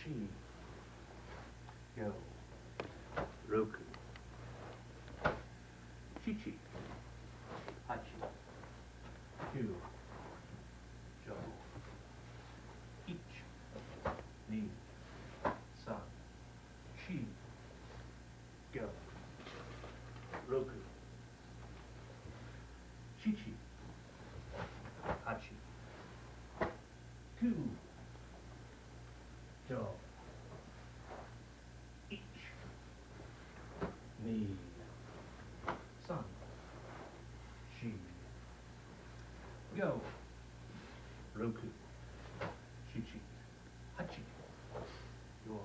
Chi, Go, Roku, Chi, Hachi, Kyu, Jo, Ich, Ni, San, Chi, Go, Roku, Chi, Hachi, Kyu, Jo, Ich, Ni, San, Chi, Go, Roku, Chi, Hachi, Yoi.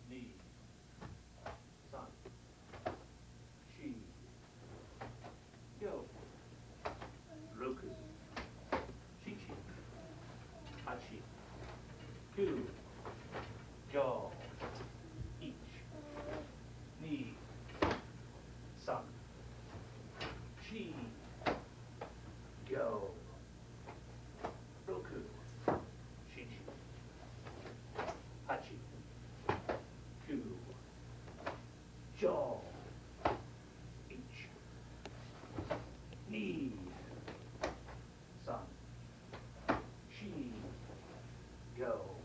Ni, San, Chi, Go, Roku, Chi, Hachi, Kyu, Jo, Ich, Ni, San, Chi, Go, Roku, Chi, Hachi, Kyu, Jo, Ich, Ni, San, Chi, Go,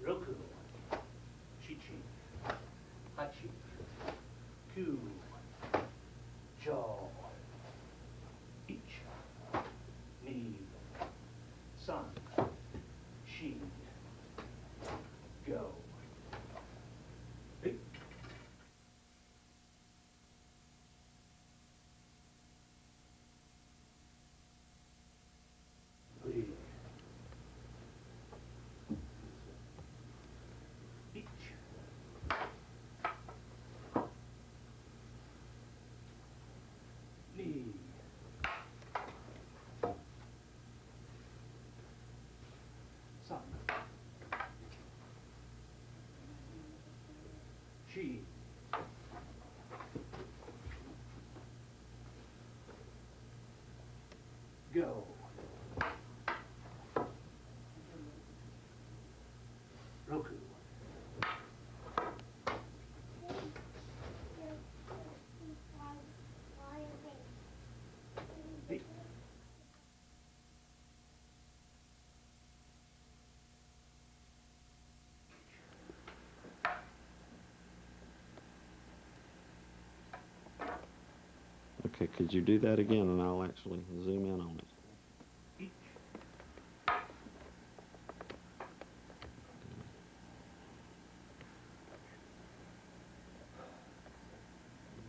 Roku, Chi, Hachi, Kyu, Jo, Ich, Ni, San, Chi, Go. Hey. Three. Ich. Ni. San. Chi. Go. Roku. Hey. Okay, could you do that again and I'll actually zoom in on it? Ich.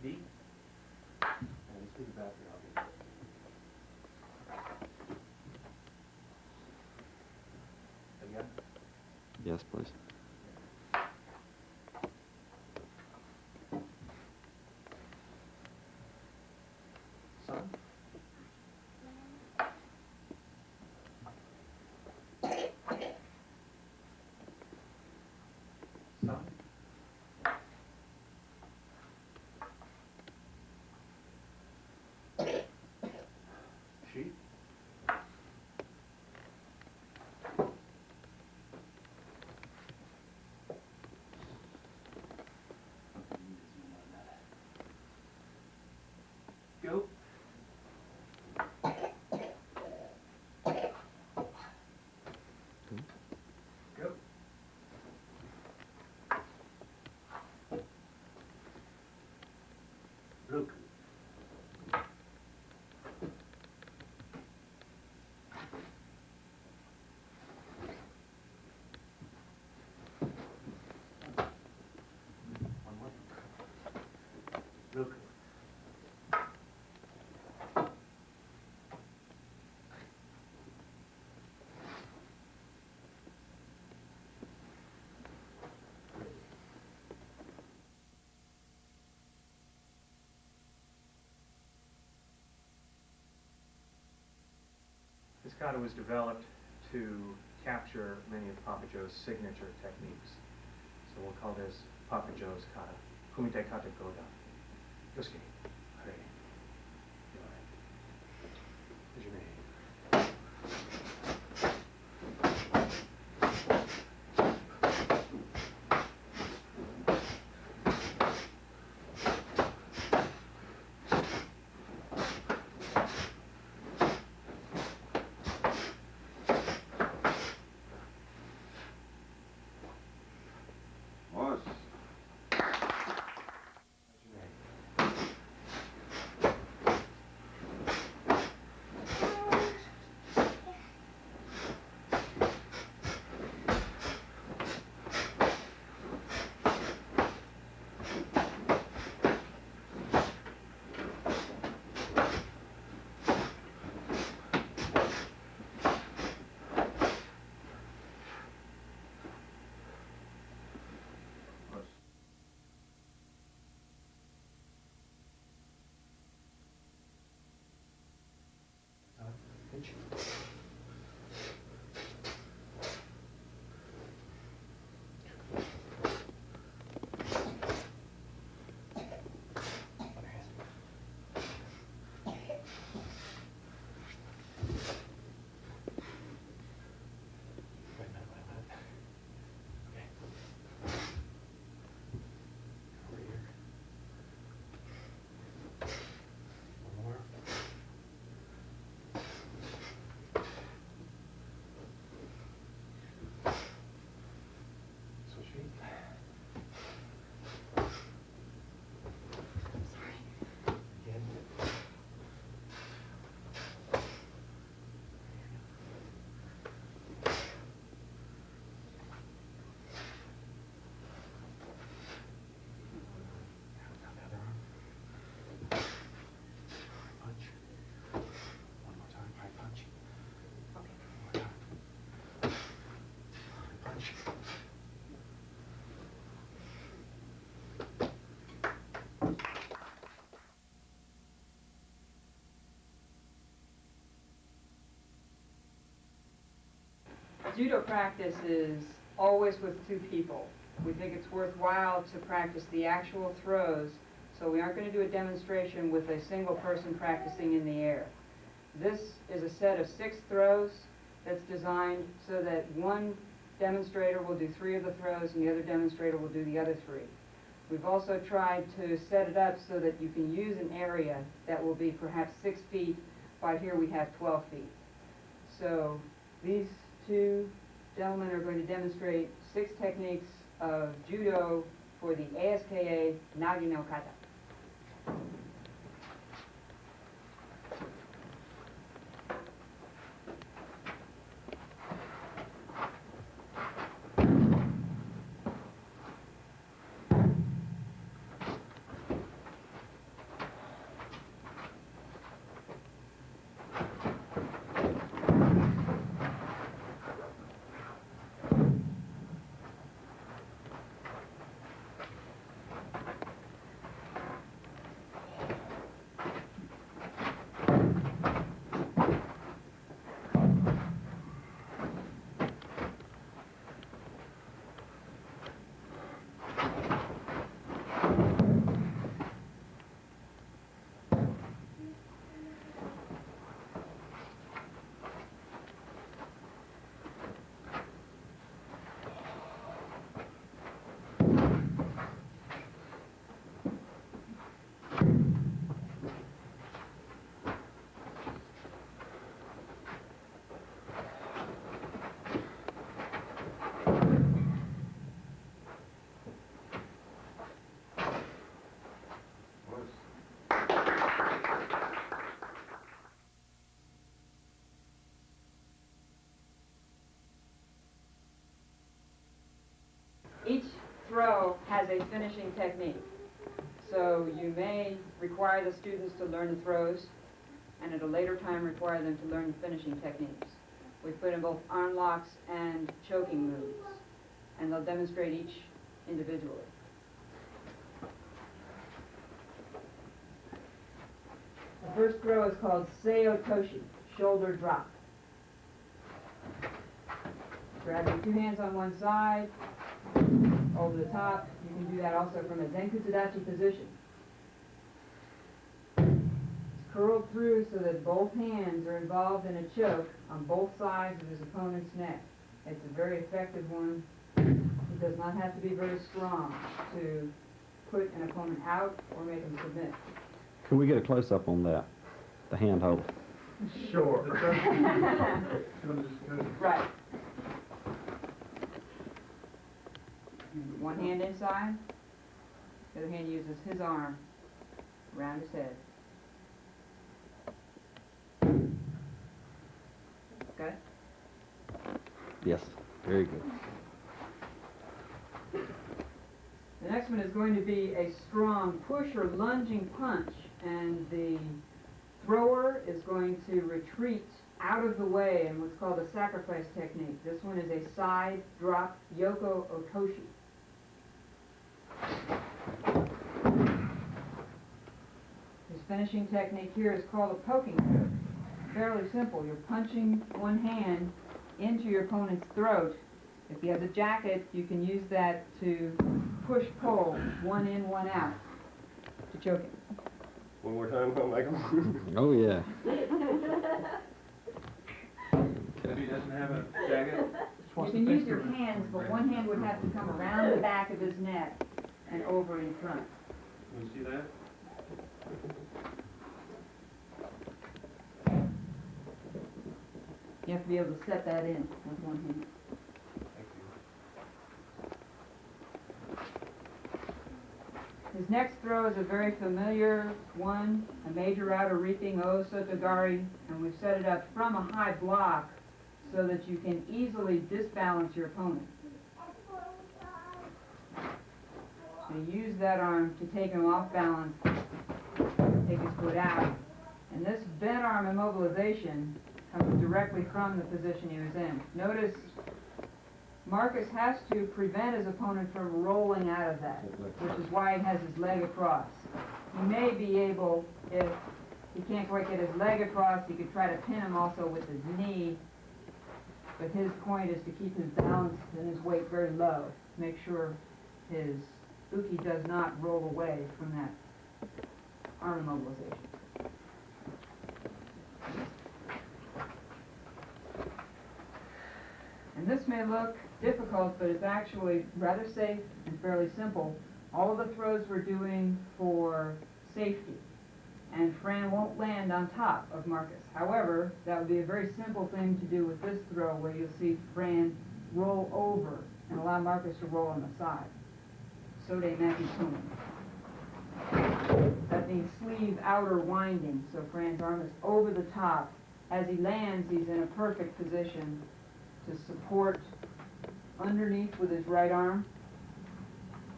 Ni. And let's take it back here. I'll get it. Again. Yes, please. San. San. Chi. ASKA was developed to capture many of Papa Joe's signature techniques. So we'll call this Papa Joe's kata. Kumite kata goda. Yosuke. Hare. What's your name? Judo practice is always with two people. We think it's worthwhile to practice the actual throws, so we aren't going to do a demonstration with a single person practicing in the air. This is a set of 6 throws that's designed so that one demonstrator will do 3 of the throws and the other demonstrator will do the other 3. We've also tried to set it up so that you can use an area that will be perhaps 6 feet, by here we have 12 feet. So these 2 gentlemen are going to demonstrate 6 techniques of judo for the ASKA Nagi no Kata. Each throw has a finishing technique. So you may require the students to learn the throws, and at a later time require them to learn the finishing techniques. We put in both arm locks and choking moves, and they'll demonstrate each individually. The first throw is called Seiyo Toshi, shoulder drop. Grabbing two hands on one side, over the top. You can do that also from a Zenkutsudachi position. It's curled through so that both hands are involved in a choke on both sides of his opponent's neck. It's a very effective one. It does not have to be very strong to put an opponent out or make him submit. Can we get a close-up on that? The hand hold. Sure. Right. One hand inside, the other hand uses his arm around his head. Okay? Yes, very good. The next one is going to be a strong push or lunging punch, and the thrower is going to retreat out of the way in what's called a sacrifice technique. This one is a side drop yoko otoshi. His finishing technique here is called a poking hook. Fairly simple. You're punching one hand into your opponent's throat. If he has a jacket, you can use that to push-pull, one in, one out, to choke him. One more time, Michael. Oh, yeah. If he doesn't have a jacket? You can use your hands, but one hand would have to come around the back of his neck and over in front. You see that? You have to be able to set that in with one hand. Thank you. His next throw is a very familiar one, a major outer reaping O Sotogari, and we've set it up from a high block so that you can easily disbalance your opponent. So you use that arm to take him off balance, take his foot out. And this bent arm immobilization comes directly from the position he was in. Notice Marcus has to prevent his opponent from rolling out of that, which is why he has his leg across. He may be able, if he can't quite get his leg across, he could try to pin him also with his knee, but his point is to keep his balance and his weight very low, make sure his uke does not roll away from that arm immobilization. And this may look difficult, but it's actually rather safe and fairly simple. All of the throws we're doing for safety, and Fran won't land on top of Marcus. However, that would be a very simple thing to do with this throw, where you'll see Fran roll over and allow Marcus to roll on the side. Sode Maki Kun. That means sleeve outer winding, so Fran's arm is over the top. As he lands, he's in a perfect position to support underneath with his right arm,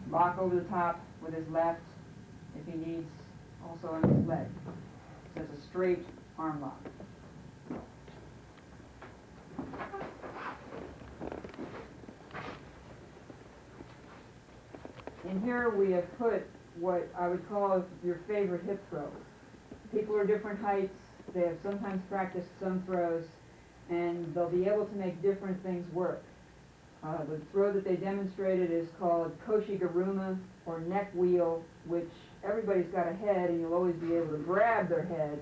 lock over the top with his left, if he needs, also on his leg. So it's a straight arm lock. In here we have put what I would call your favorite hip throws. People are different heights, they have sometimes practiced some throws, and they'll be able to make different things work. The throw that they demonstrated is called Koshigaruma, or neck wheel, which everybody's got a head, and you'll always be able to grab their head,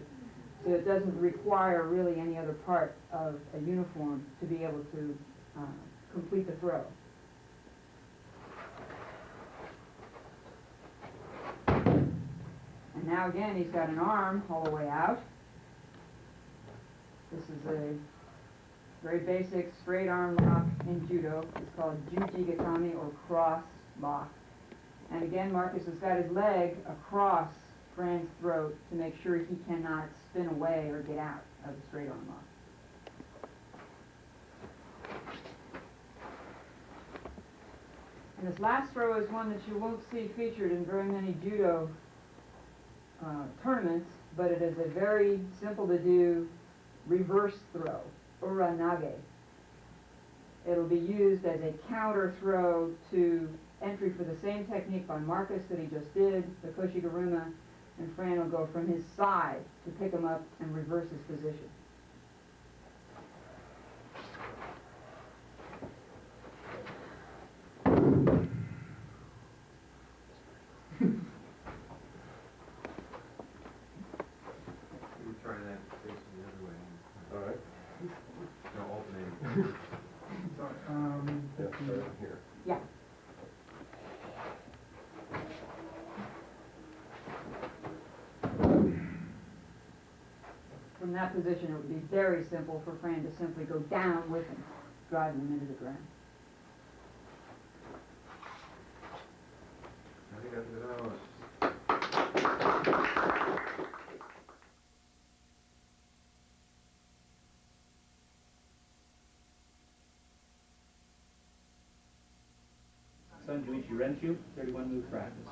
so it doesn't require really any other part of a uniform to be able to complete the throw. And now again, he's got an arm all the way out. This is a very basic straight arm lock in judo. It's called Jujigatami, or cross lock. And again, Marcus has got his leg across Fran's throat to make sure he cannot spin away or get out of the straight arm lock. And this last throw is one that you won't see featured in very many judo tournaments, but it is a very simple to do reverse throw, uranage. It'll be used as a counter throw to entry for the same technique by Marcus that he just did, the Koshigaruma, and Fran will go from his side to pick him up and reverse his position. Right here. Yeah. From that position, it would be very simple for Fran to simply go down with him, driving him into the ground. Son Shorin-ryu, 31 move practice.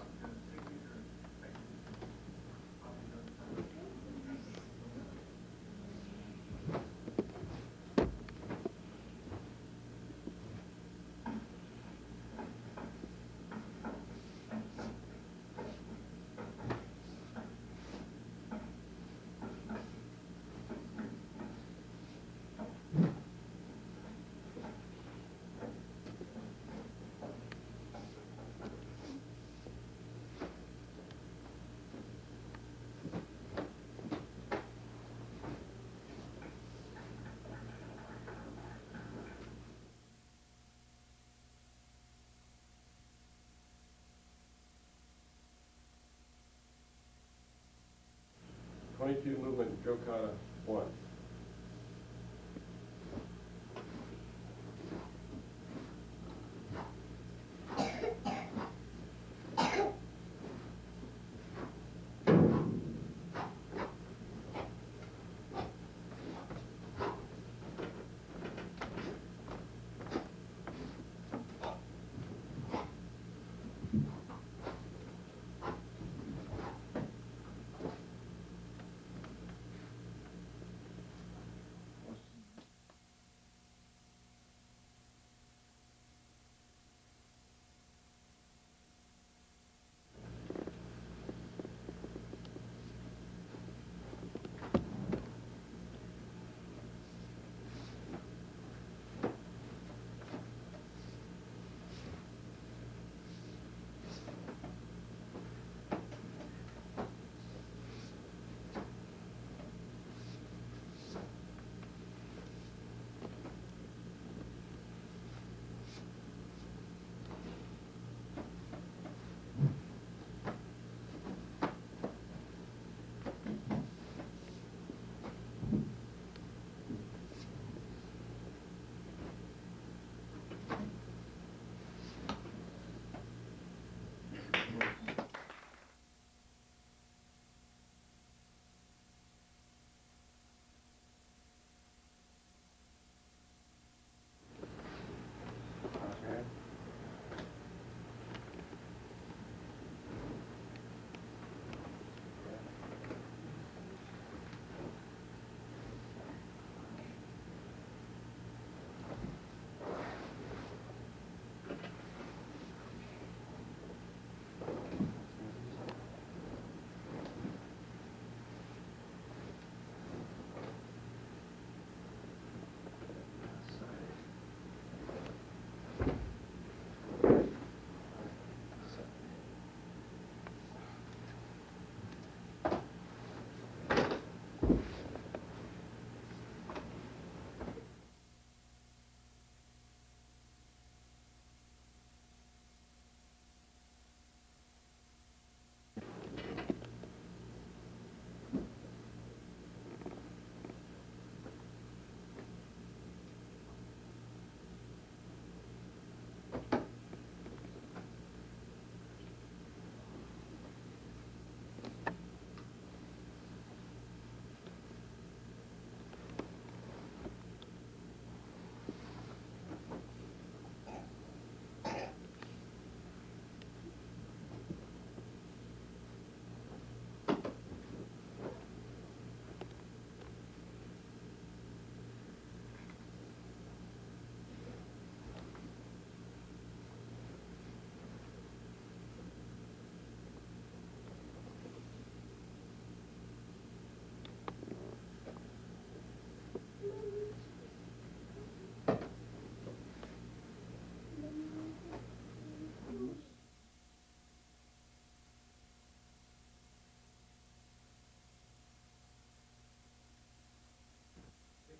Twenty-two movement, Jokata 1.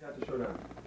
Got to Shorin.